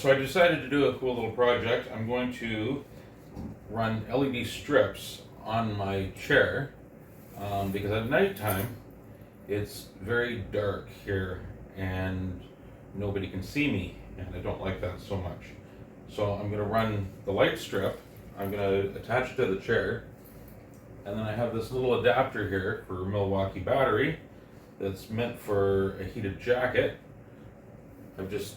So I decided to do a cool little project. I'm going to run LED strips on my chair because at nighttime it's very dark here and nobody can see me, and I don't like that so much. So I'm going to run the light strip. I'm going to attach it to the chair, and then I have this little adapter here for a Milwaukee battery that's meant for a heated jacket. I've just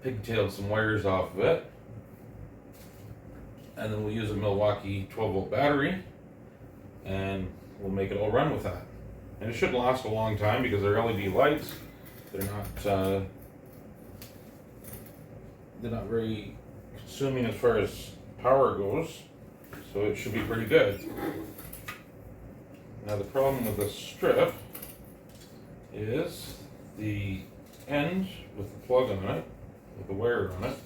pigtailed some wires off of it, and then we'll use a Milwaukee 12-volt battery, and we'll make it all run with that. And it should last a long time because they're LED lights. They're not very consuming as far as power goes, so it should be pretty good. Now the problem with this strip is the end with the plug on it, with the wire on it,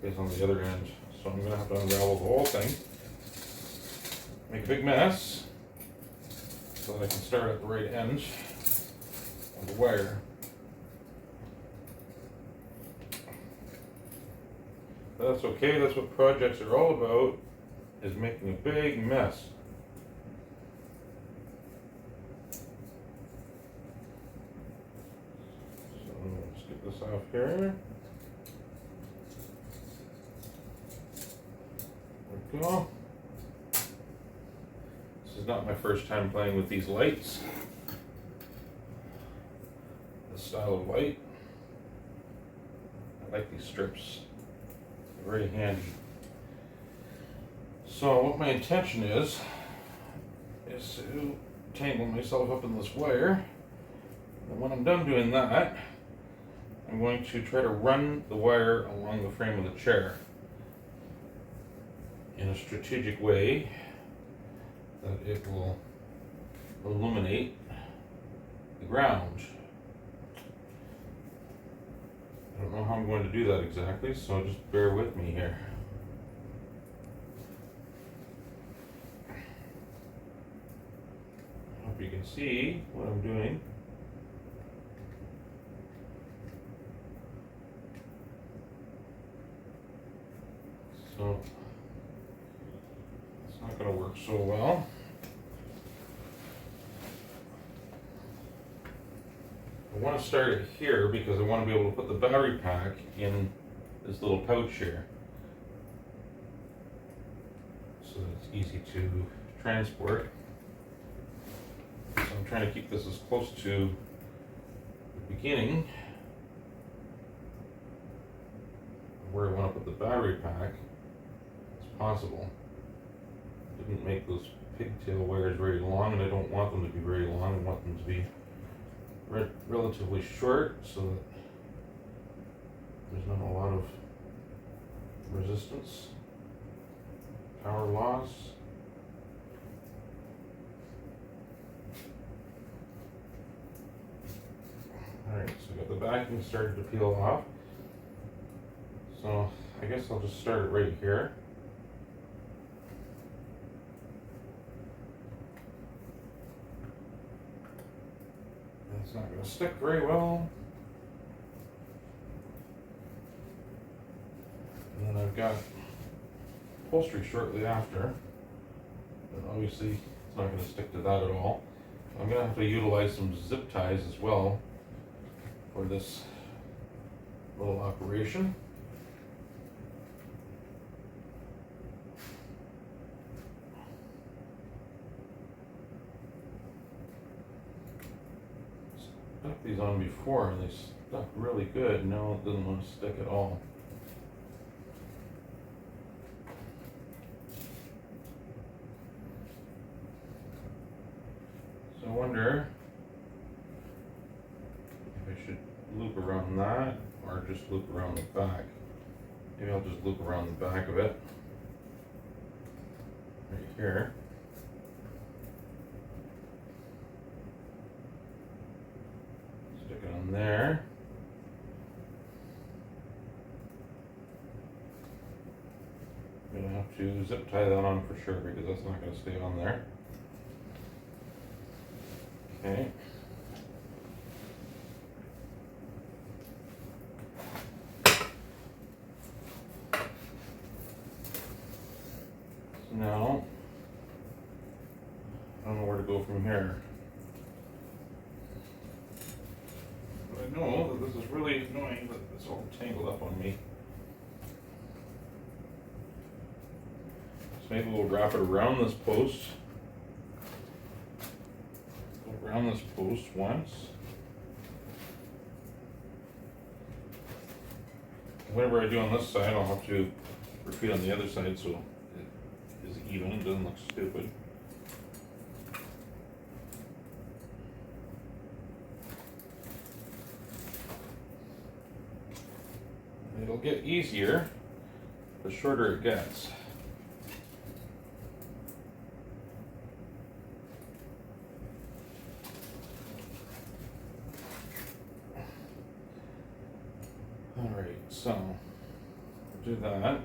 is on the other end. So I'm going to have to unravel the whole thing, make a big mess, so that I can start at the right end of the wire. But that's okay, that's what projects are all about, is making a big mess. So let's get this off here. There we go. This is not my first time playing with these lights. This style of light. I like these strips. They're very handy. So what my intention is to tangle myself up in this wire. And when I'm done doing that, I'm going to try to run the wire along the frame of the chair in a strategic way that it will illuminate the ground. I don't know how I'm going to do that exactly, so just bear with me here. I hope you can see what I'm doing. So it's not going to work so well. I want to start it here because I want to be able to put the battery pack in this little pouch here, so that it's easy to transport. So I'm trying to keep this as close to the beginning where I want to put the battery pack as possible. Didn't make those pigtail wires very long, and I don't want them to be very long. I want them to be relatively short so that there's not a lot of resistance, power loss. Alright, so I got the backing started to peel off. So I guess I'll just start it right here. It's not going to stick very well. And then I've got upholstery shortly after, but obviously it's not going to stick to that at all. I'm going to have to utilize some zip ties as well for this little operation. Stuck these on before and they stuck really good. Now it doesn't want to stick at all. So I wonder if I should loop around that or just loop around the back. Maybe I'll just loop around the back of it right here. Stick it on there. I'm gonna have to zip tie that on for sure because that's not gonna stay on there. Okay. Now, I don't know where to go from here. But I know that this is really annoying that it's all tangled up on me. So maybe we'll wrap it around this post. Go around this post once. Whatever I do on this side, I'll have to repeat on the other side so it is even and doesn't look stupid. It'll get easier the shorter it gets. Alright, so we'll do that.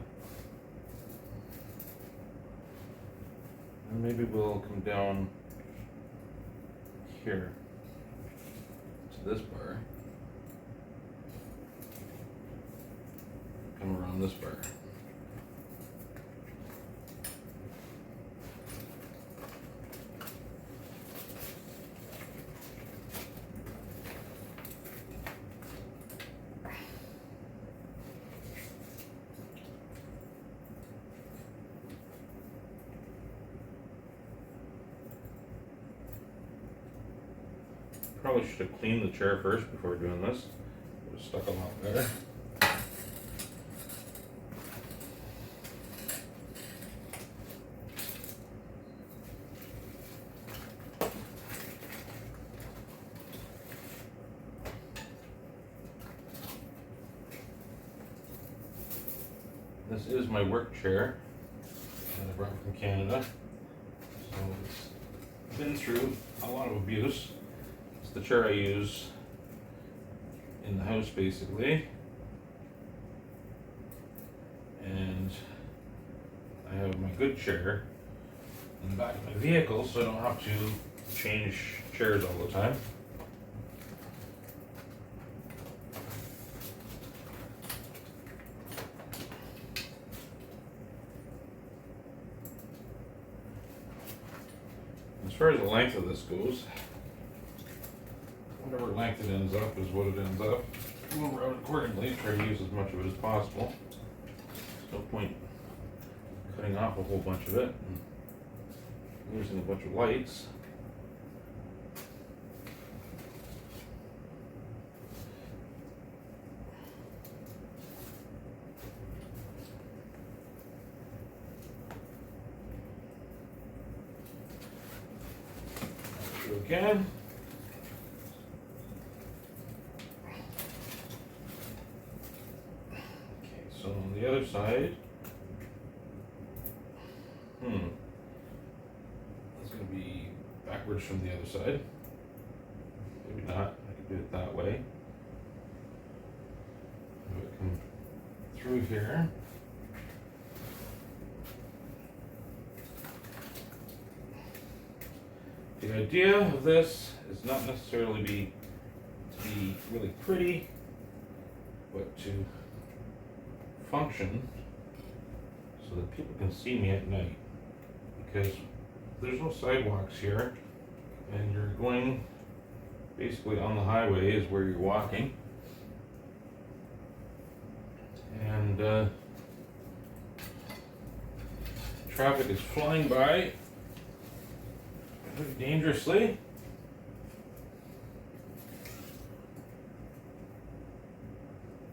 And maybe we'll come down here to this bar. Come around this bar. Probably should have cleaned the chair first before doing this. It was stuck a lot better. This is my work chair that I brought from Canada. So it's been through a lot of abuse. It's the chair I use in the house basically. And I have my good chair in the back of my vehicle so I don't have to change chairs all the time. As far as the length of this goes, whatever length it ends up is what it ends up. We'll route accordingly, try to use as much of it as possible. There's no point cutting off a whole bunch of it and losing a bunch of lights. Again. Okay, so on the other side, that's going to be backwards from the other side. Maybe not. I could do it that way. Have it come through here. The idea of this is not necessarily to be really pretty, but to function so that people can see me at night. Because there's no sidewalks here, and you're going basically on the highway is where you're walking. And traffic is flying by very dangerously.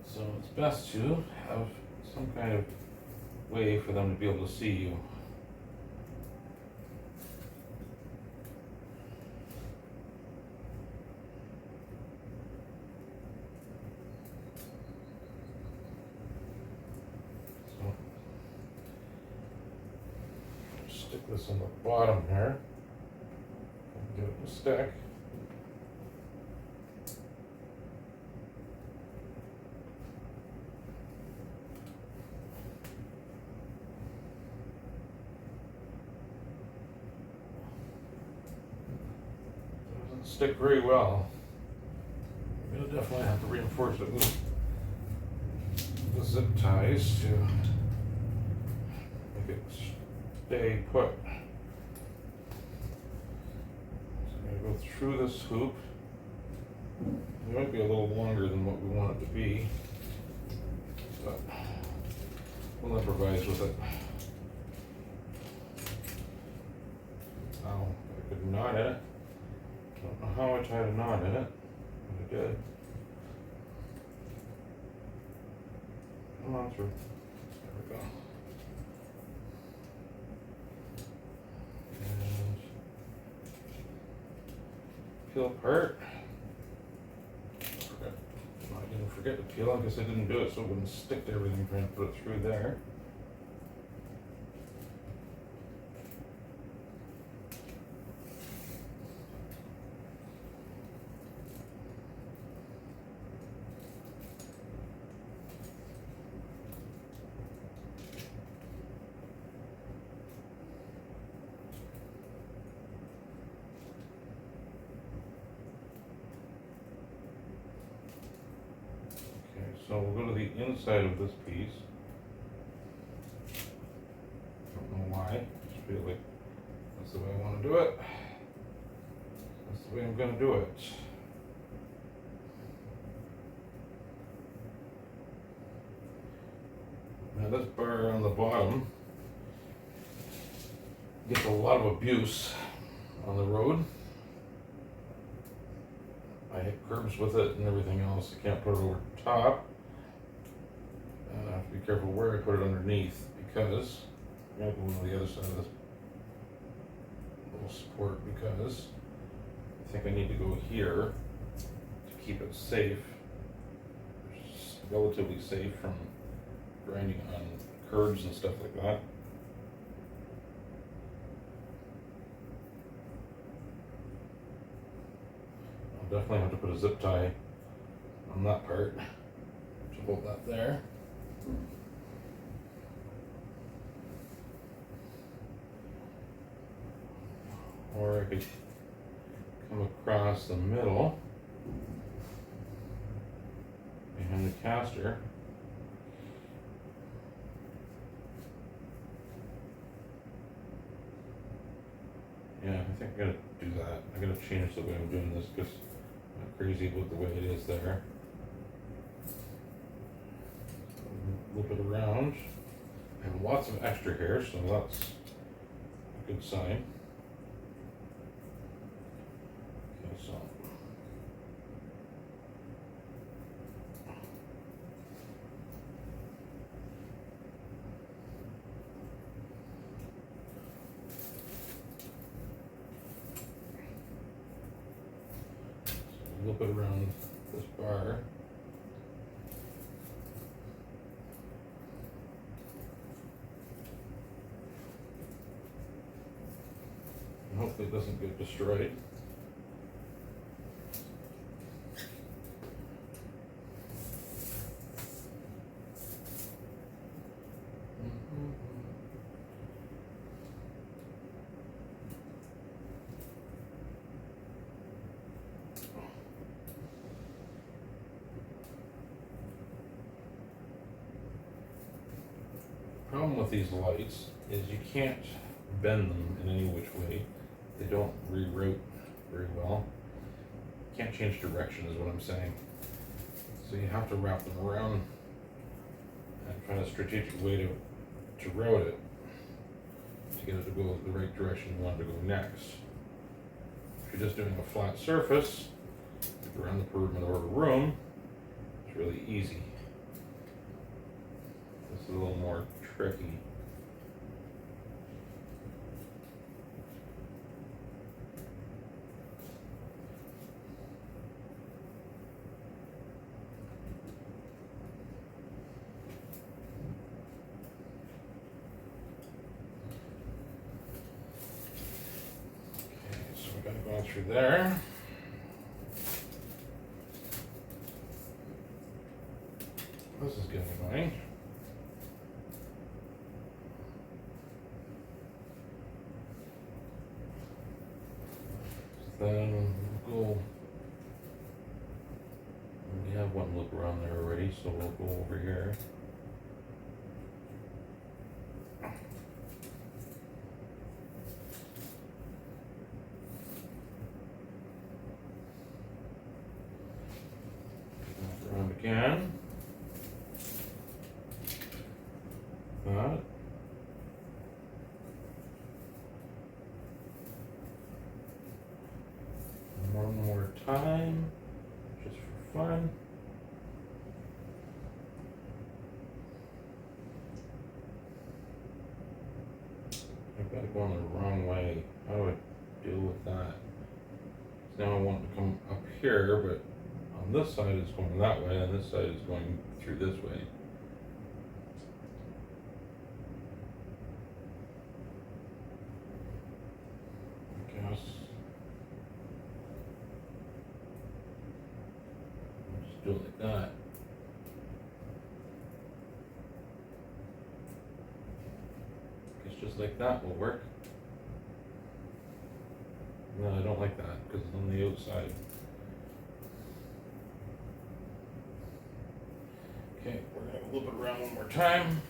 So it's best to have some kind of way for them to be able to see you. So stick this on the bottom here. Give it a stick. Doesn't stick very well. I'm gonna definitely have to reinforce it with the zip ties to make it stay put. So I'm going to go through this hoop. It might be a little longer than what we want it to be, but we'll improvise with it. Oh, I could knot it. Don't know how I tied a knot in it, but I did. Come on through. There we go. And peel apart. I didn't forget to peel. I guess I didn't do it so it wouldn't stick to everything trying to put it through there. So we'll go to the inside of this piece. Don't know why. I just feel like that's the way I want to do it. That's the way I'm going to do it. Now this bar on the bottom gets a lot of abuse on the road. I hit curbs with it and everything else. I can't put it over top. I have to be careful where I put it underneath because I'm going to go on the other side of this little support because I think I need to go here to keep it safe, relatively safe from grinding on curbs and stuff like that. I'll definitely have to put a zip tie on that part to hold that there. Or I could come across the middle behind the caster. Yeah, I think I gotta do that. I gotta change the way I'm doing this because I'm not crazy with the way it is there. Loop it around. I have lots of extra hair, so that's a good sign. Okay, so loop it around this bar. Hopefully it doesn't get destroyed. The problem with these lights is you can't bend them in any which way. They don't reroute very well. Can't change direction is what I'm saying. So you have to wrap them around and find a strategic way to route it to get it to go the right direction you want it to go next. If you're just doing a flat surface, like around the perimeter of a room, it's really easy. This is a little more tricky. Going through there. This is getting annoying. So then we'll go. We have one loop around there already, so we'll go over here. that. One more time, just for fun. I've got to go on the wrong way. How do I deal with that? So now I want to come up here, but on this side it's going that way, and this side is going through this way. I guess. Just do it like that. Just like that will work. No, I don't like that because it's on the outside. Okay, we're gonna go a little bit around one more time.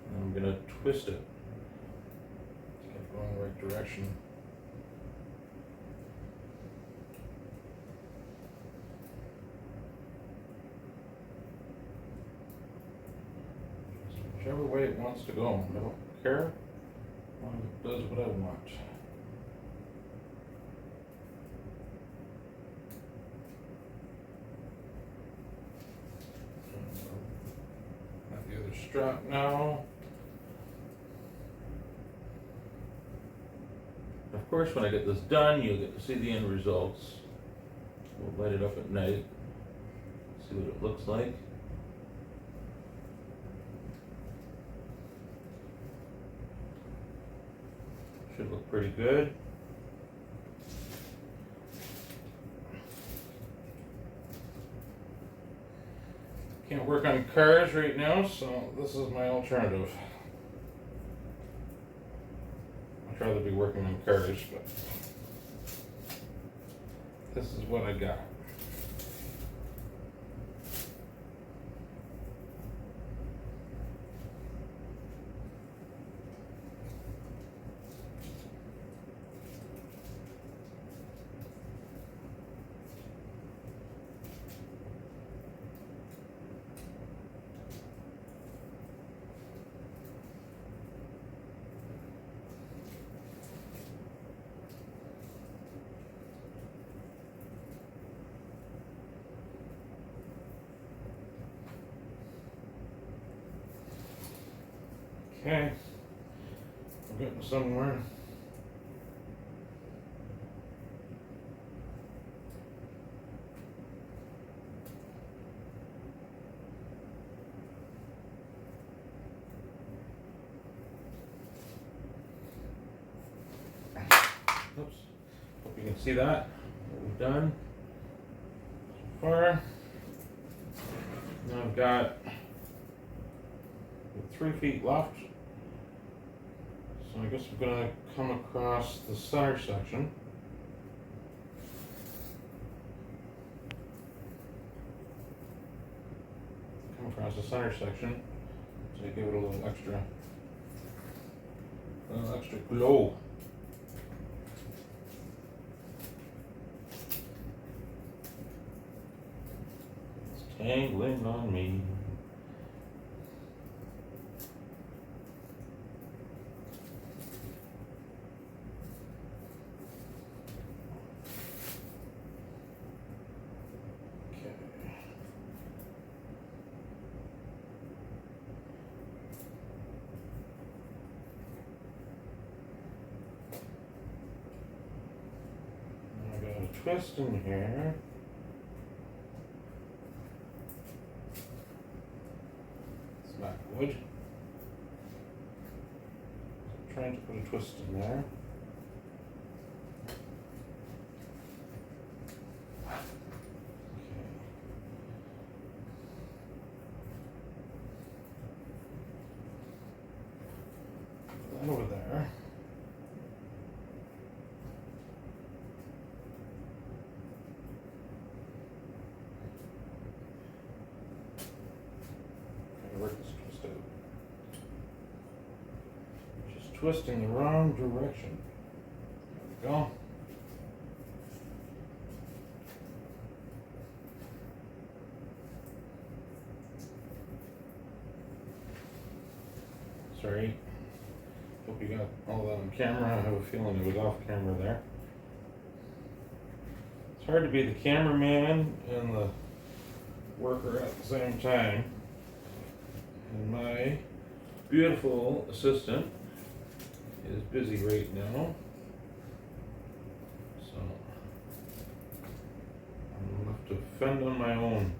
And I'm gonna twist it to get it going the right direction. Whichever way it wants to go, I don't care, as long as it does what I want. Got the other strap now. Of course, when I get this done, you'll get to see the end results. We'll light it up at night, see what it looks like. Should look pretty good. Can't work on cars right now, so this is my alternative. I'd rather be working on cars, but this is what I got. Okay, we're getting somewhere. Oops, hope you can see that. What we've done so far. Now I've got 3 feet left. So I guess I'm going to come across the center section. Come across the center section. So give it a little extra glow. It's tangling on me. Twist in here. It's not wood. I'm trying to put a twist in there. Okay. Over there. Work this twist out. Just twisting the wrong direction. There we go. Sorry. Hope you got all that on camera. I have a feeling it was off camera there. It's hard to be the cameraman and the worker at the same time. And my beautiful assistant is busy right now. So I'm gonna have to fend on my own.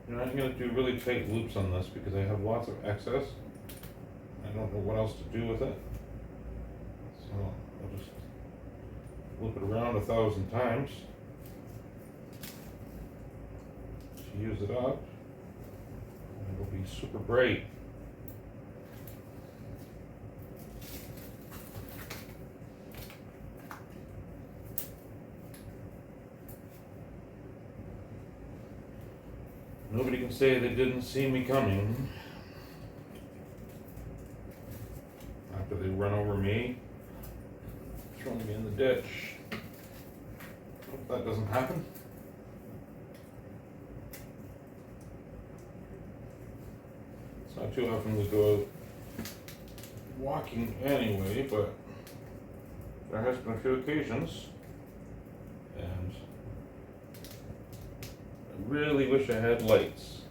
You know, I'm gonna do really tight loops on this because I have lots of excess. I don't know what else to do with it. So I'll just loop it around 1,000 times to use it up. And it'll be super bright. Nobody can say they didn't see me coming after they run over me, throwing me in the ditch. Hope that doesn't happen. It's not too often we go out walking anyway, but there has been a few occasions, and I really wish I had lights.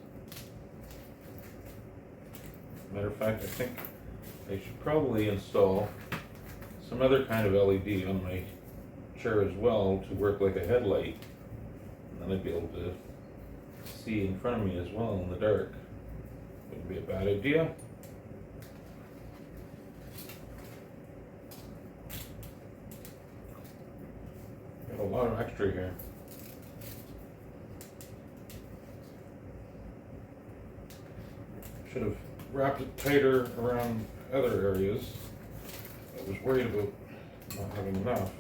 Matter of fact, I think I should probably install some other kind of LED on my chair as well to work like a headlight. And then I'd be able to see in front of me as well in the dark. Wouldn't be a bad idea. Got a lot of extra here. Should have wrapped it tighter around other areas. I was worried about not having enough.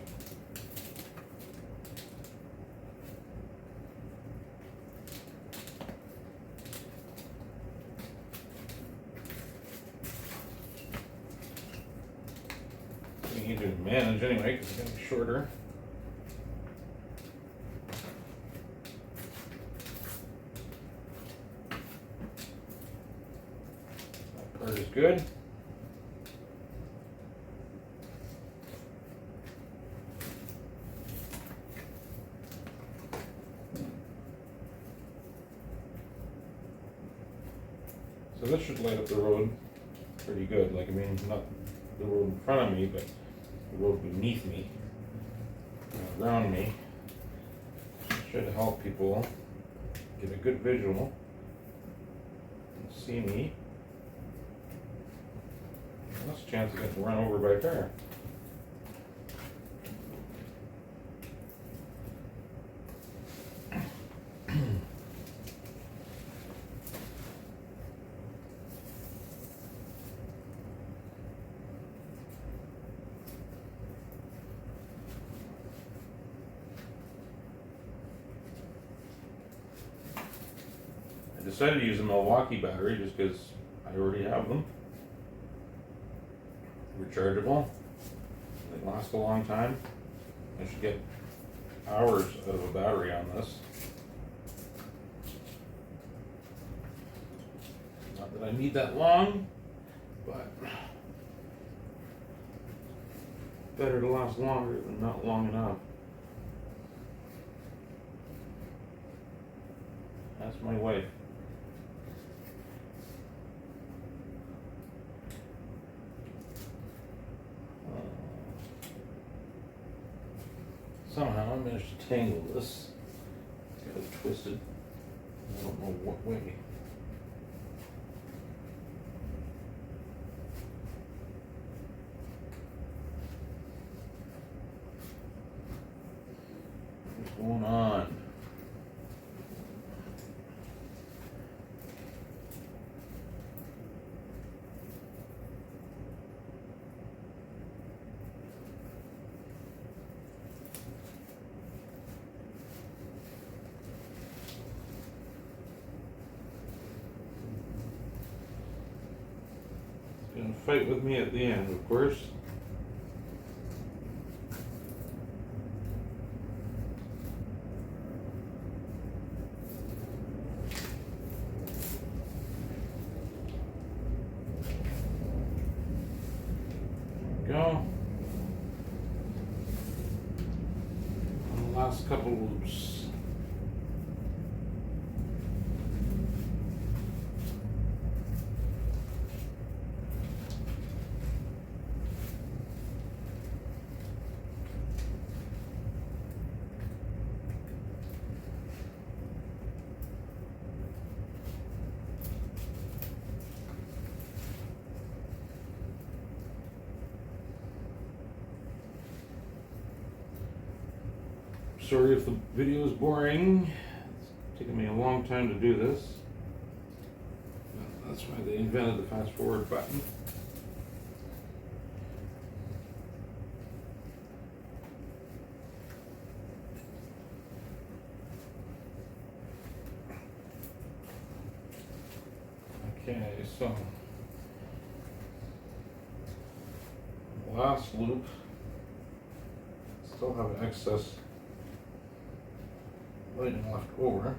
Pretty easy to manage anyway because it's going to be shorter. Part is good. So this should light up the road pretty good. Like, I mean, not the road in front of me, but the road beneath me, around me. Should help people get a good visual and see me. Less chance of getting run over by a car. I decided to use a Milwaukee battery just because I already have them. Rechargeable. They last a long time. I should get hours out of a battery on this. Not that I need that long, but better to last longer than not long enough. That's my wife. Somehow I managed to tangle this. Got it twisted. I don't know what way. What's going on? Gonna fight with me at the end, of course. last couple loops. Sorry if the video is boring. It's taken me a long time to do this. That's why they invented the fast forward button. Okay, so last loop. Still have excess lighting left over.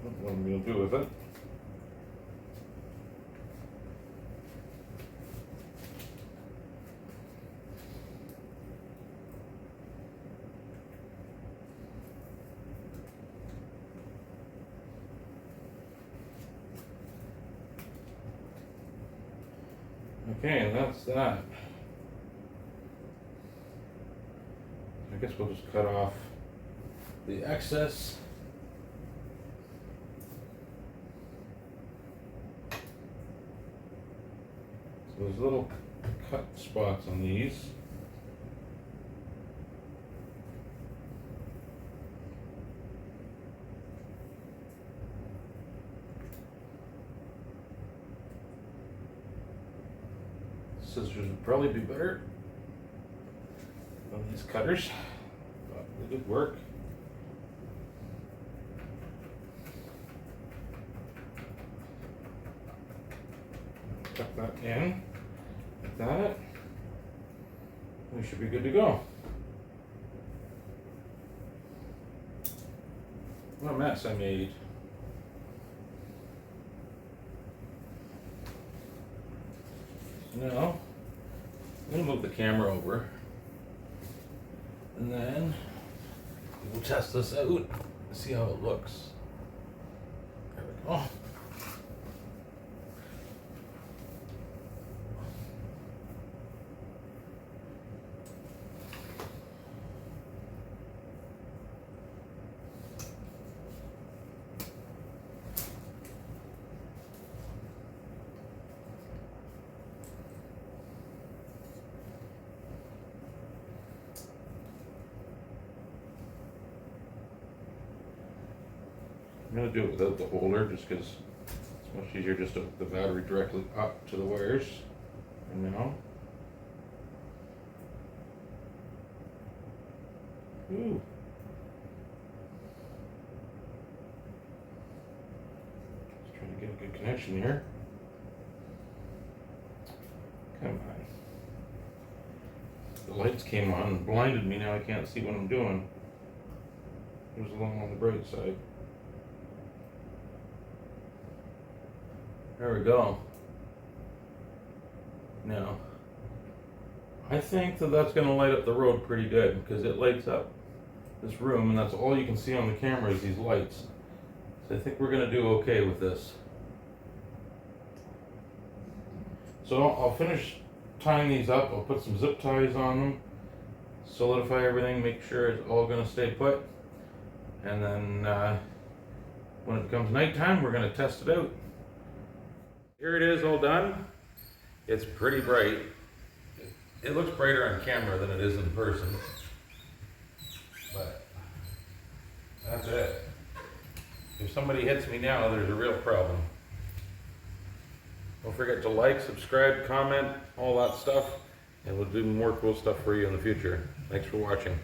What I'm going to do with it. Okay, and that's that. I guess we'll just cut off the excess. So there's little cut spots on these. Scissors would probably be better than these cutters, but they did work. Tuck that in, like that. We should be good to go. What a mess I made. Now, I'm going to move the camera over, and then we'll test this out and see how it looks. There we go. I'm going to do it without the holder just because it's much easier just to hook the battery directly up to the wires for now. Ooh. Just trying to get a good connection here. Come on. The lights came on and blinded me, now I can't see what I'm doing. It was along on the bright side. There we go. Now, I think that that's going to light up the road pretty good because it lights up this room and that's all you can see on the camera is these lights. So I think we're going to do okay with this. So I'll finish tying these up. I'll put some zip ties on them, solidify everything, make sure it's all going to stay put. And then when it becomes nighttime, we're going to test it out. Here it is all done. It's pretty bright. It looks brighter on camera than it is in person. But that's it. If somebody hits me now, there's a real problem. Don't forget to like, subscribe, comment, all that stuff, and we'll do more cool stuff for you in the future. Thanks for watching.